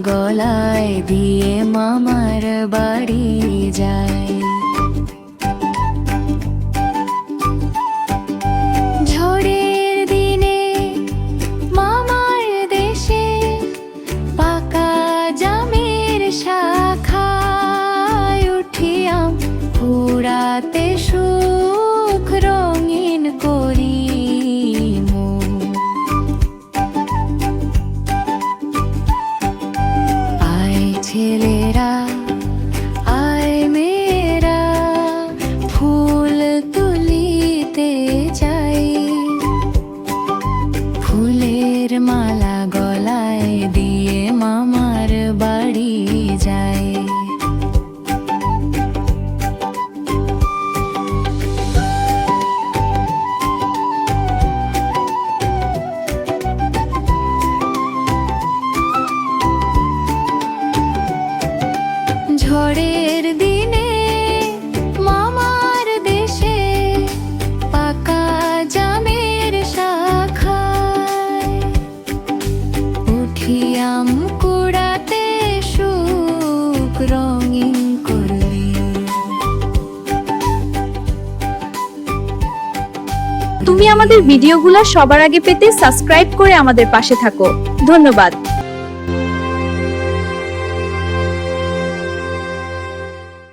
গলায় দিয়ে মামার বাড়ি যায়। ঝড়ের দিনে মামার দেশে পাকা জামের শাখায় উঠিয়াম পুরাতে সুখ রঙিন করি মন। আয় ছেলেরা আয় মেয়েরা ফুল তুলিতে যাই, ফুলের মালা গলায় দিয়ে মামার বাড়ি যায়। ঝড়ের দিনে মামার দেশে পাকা জামের শাখায় উঠিয়াম কুড়াতে সুখ রঙিন করলি। তুমি আমাদের ভিডিওগুলো সবার আগে পেতে সাবস্ক্রাইব করে আমাদের পাশে থাকো। ধন্যবাদ।